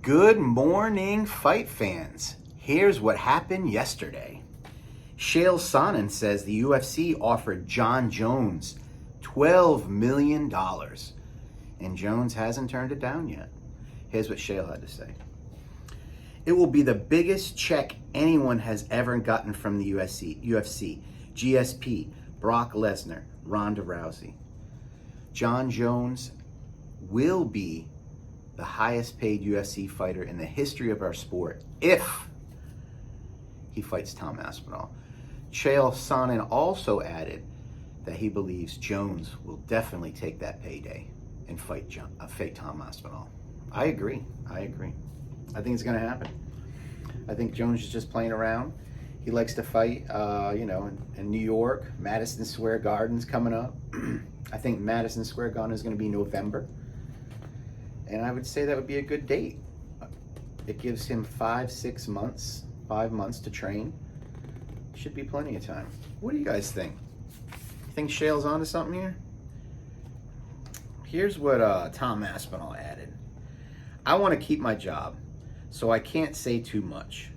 Good morning, fight fans. Here's what happened yesterday. Chael Sonnen says the UFC offered Jon Jones $12 million, and Jones hasn't turned it down yet. Here's what Chael had to say. It will be the biggest check anyone has ever gotten from the UFC, GSP, Brock Lesnar, Ronda Rousey. Jon Jones will be the highest paid UFC fighter in the history of our sport if he fights Tom Aspinall. Chael Sonnen also added that he believes Jones will definitely take that payday and fight Tom Aspinall. I agree. I think it's going to happen. I think Jones is just playing around. He likes to fight, in New York. Madison Square Garden's coming up. I think Madison Square Garden is going to be November. And I would say that would be a good date. It gives him 5 months to train. Should be plenty of time. What do you guys think? You think Chael's onto something here? Here's what Tom Aspinall added. I want to keep my job, so I can't say too much.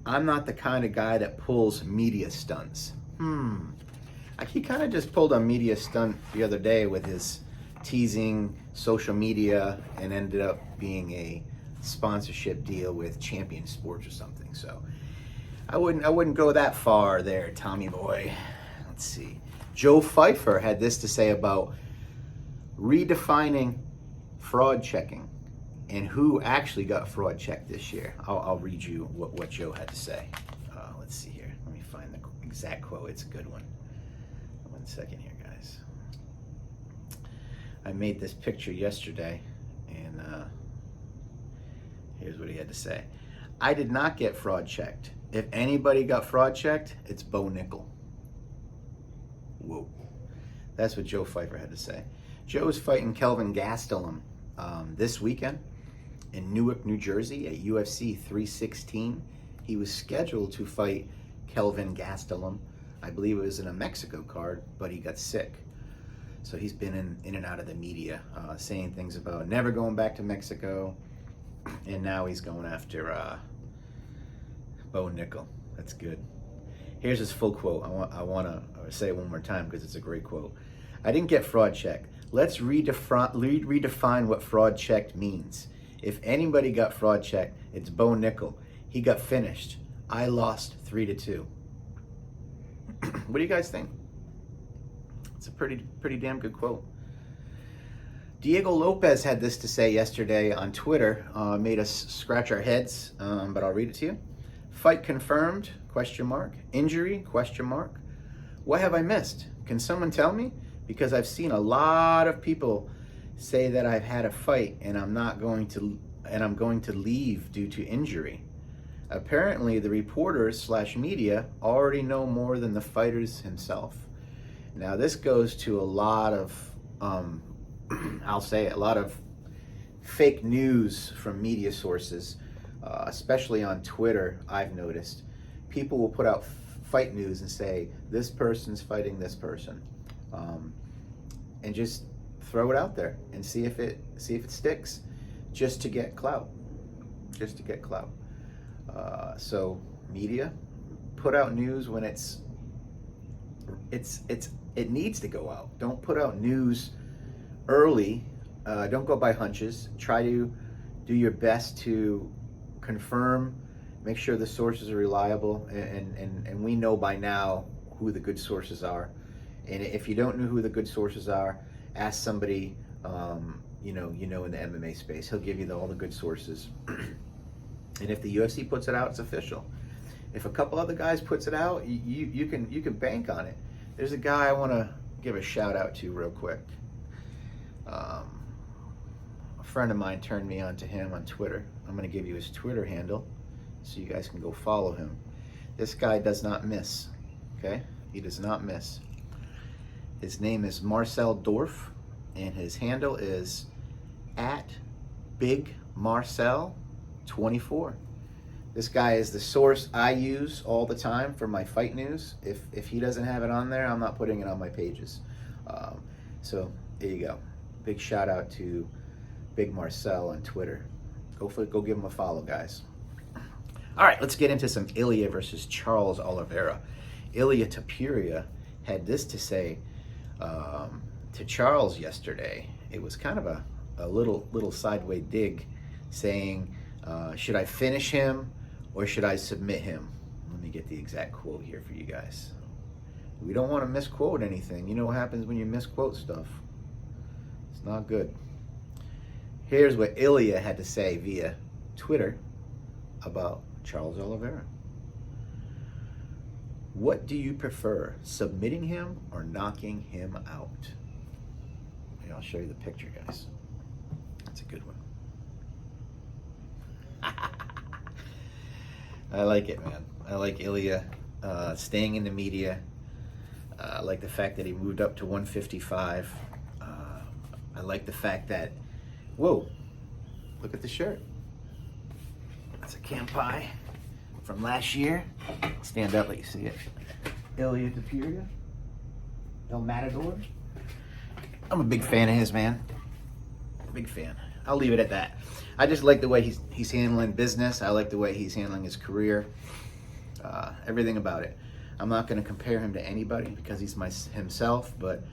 I'm not the kind of guy that pulls media stunts. He kind of just pulled a media stunt the other day with his teasing social media and ended up being a sponsorship deal with Champion Sports or something. So I wouldn't go that far there, Tommy boy. Let's see. Joe Pyfer had this to say about redefining fraud checking and who actually got fraud checked this year. I'll read you what Joe had to say. Let's see here. Let me find the exact quote. It's a good one. 1 second here, guys. I made this picture yesterday, and here's what he had to say. I did not get fraud checked. If anybody got fraud checked, it's Bo Nickel. Whoa. That's what Joe Pyfer had to say. Joe's fighting Kelvin Gastelum this weekend in Newark, New Jersey at UFC 316. He was scheduled to fight Kelvin Gastelum. I believe it was in a Mexico card, but he got sick. So he's been in and out of the media, saying things about never going back to Mexico, and now he's going after Bo Nickel. That's good. Here's his full quote. I want to say it one more time because it's a great quote. I didn't get fraud checked. Let's redefine what fraud checked means. If anybody got fraud checked, it's Bo Nickel. He got finished. I lost 3-2. What do you guys think? It's a pretty damn good quote. Diego Lopez had this to say yesterday on Twitter. Made us scratch our heads, but I'll read it to you. Fight confirmed, ? Injury, ? What have I missed? Can someone tell me? Because I've seen a lot of people say that I've had a fight and I'm going to leave due to injury. Apparently the reporters / media already know more than the fighters himself. Now this goes to a lot of, a lot of fake news from media sources, especially on Twitter. I've noticed people will put out fight news and say this person's fighting this person, and just throw it out there and see if it sticks, just to get clout. So media, put out news when it needs to go out. Don't put out news early. Don't go by hunches. Try to do your best to confirm, make sure the sources are reliable, and we know by now who the good sources are. And if you don't know who the good sources are, ask somebody in the MMA space. He'll give you all the good sources. And if the UFC puts it out, it's official. If a couple other guys puts it out, you can bank on it. There's a guy I want to give a shout out to real quick. A friend of mine turned me on to him on Twitter. I'm going to give you his Twitter handle so you guys can go follow him. This guy does not miss. Okay? He does not miss. His name is Marcel Dorf, and his handle is @BigMarcel24. This guy is the source I use all the time for my fight news. If he doesn't have it on there, I'm not putting it on my pages. So there you go. Big shout out to Big Marcel on Twitter. Hopefully, go give him a follow, guys. All right, let's get into some Ilia versus Charles Oliveira. Ilia Topuria had this to say to Charles yesterday. It was kind of a little sideways dig, saying, should I finish him or should I submit him? Let me get the exact quote here for you guys. We don't want to misquote anything. You know what happens when you misquote stuff. It's not good. Here's what Ilia had to say via Twitter about Charles Oliveira. What do you prefer, submitting him or knocking him out? Here, I'll show you the picture, guys. That's a good one. I like it, man. I like Ilia staying in the media. I like the fact that he moved up to 155. I like the fact that, whoa, look at the shirt. That's a Campai from last year. Stand up, let you see it. Ilia Topuria, El Matador. I'm a big fan of his, man. Big fan. I'll leave it at that. I just like the way he's handling business. I like the way he's handling his career. Everything about it. I'm not going to compare him to anybody because he's himself, but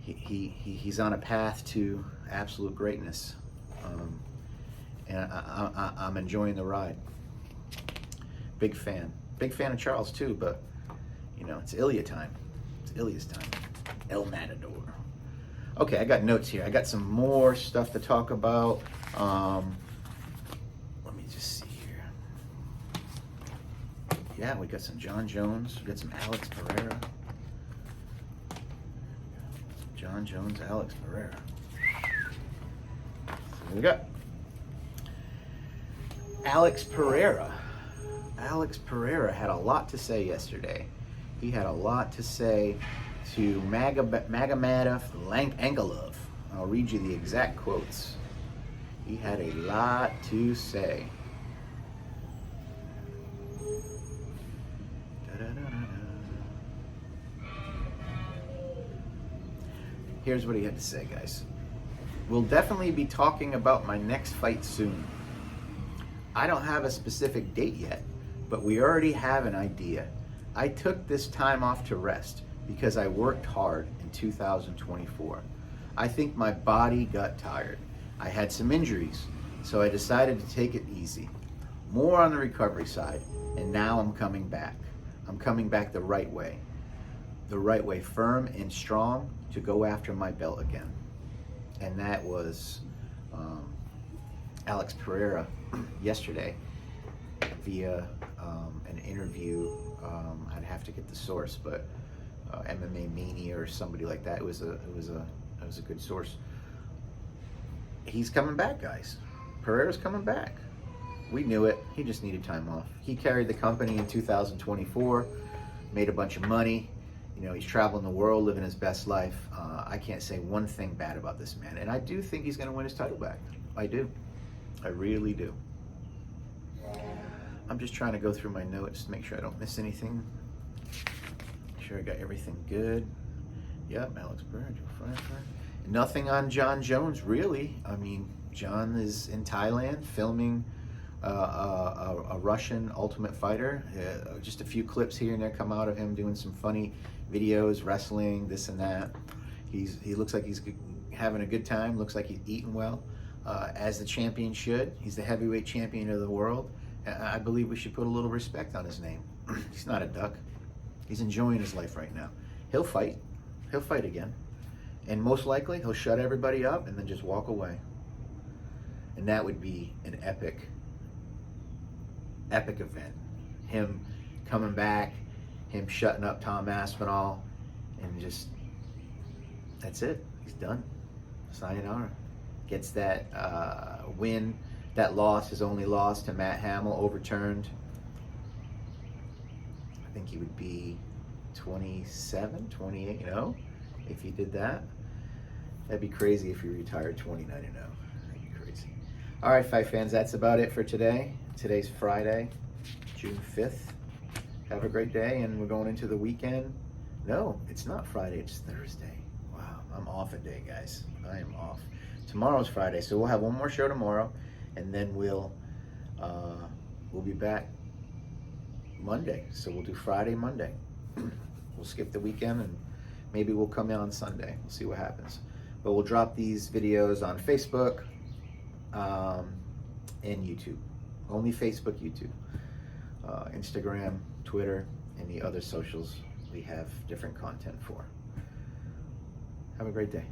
he's on a path to absolute greatness, and I'm enjoying the ride. Big fan of Charles too, but you know, it's Ilia time. It's Ilia's time. El Matador. Okay, I got notes here. I got some more stuff to talk about. Let me just see here. Yeah, we got some Jon Jones. We got some Alex Pereira. Jon Jones, Alex Pereira. So here we go. Alex Pereira. Alex Pereira had a lot to say yesterday. He had a lot to say to Magomadov Angelov. I'll read you the exact quotes. He had a lot to say. Here's what he had to say, guys. We'll definitely be talking about my next fight soon. I don't have a specific date yet, but we already have an idea. I took this time off to rest because I worked hard in 2024. I think my body got tired. I had some injuries, so I decided to take it easy. More on the recovery side, and now I'm coming back. I'm coming back the right way. The right way, firm and strong, to go after my belt again. And that was Alex Pereira yesterday via an interview. I'd have to get the source, but MMA Mania or somebody like that. It was a good source. He's coming back, guys. Pereira's coming back. We knew it. He just needed time off. He carried the company in 2024, made a bunch of money. You know, he's traveling the world, living his best life. I can't say one thing bad about this man. And I do think he's going to win his title back. I do. I really do. I'm just trying to go through my notes to make sure I don't miss anything. Make sure I got everything good. Yep, Alex Pereira. Nothing on Jon Jones, really. I mean, Jon is in Thailand filming a Russian Ultimate Fighter. Just a few clips here and there come out of him doing some funny videos, wrestling, this and that. He looks like he's having a good time. Looks like he's eating well, as the champion should. He's the heavyweight champion of the world. I believe we should put a little respect on his name. He's not a duck. He's enjoying his life right now. He'll fight. He'll fight again. And most likely, he'll shut everybody up and then just walk away. And that would be an epic event. Him coming back, him shutting up Tom Aspinall, and just, that's it. He's done. Sayonara. Gets that win. That loss, his only loss to Matt Hamill, overturned. I think he would be 27, 28, if he did that. That'd be crazy if he retired 29-0. That'd be crazy. All right, fight fans, that's about it for today. Today's Friday, June 5th. Have a great day, and we're going into the weekend. No, it's not Friday, it's Thursday. Wow, I'm off a day, guys. I am off. Tomorrow's Friday, so we'll have one more show tomorrow, and then we'll be back Monday. So we'll do Friday, Monday. We'll skip the weekend, and maybe we'll come in on Sunday. We'll see what happens. But we'll drop these videos on Facebook and YouTube. Only Facebook, YouTube, Instagram, Twitter, and the other socials we have different content for. Have a great day.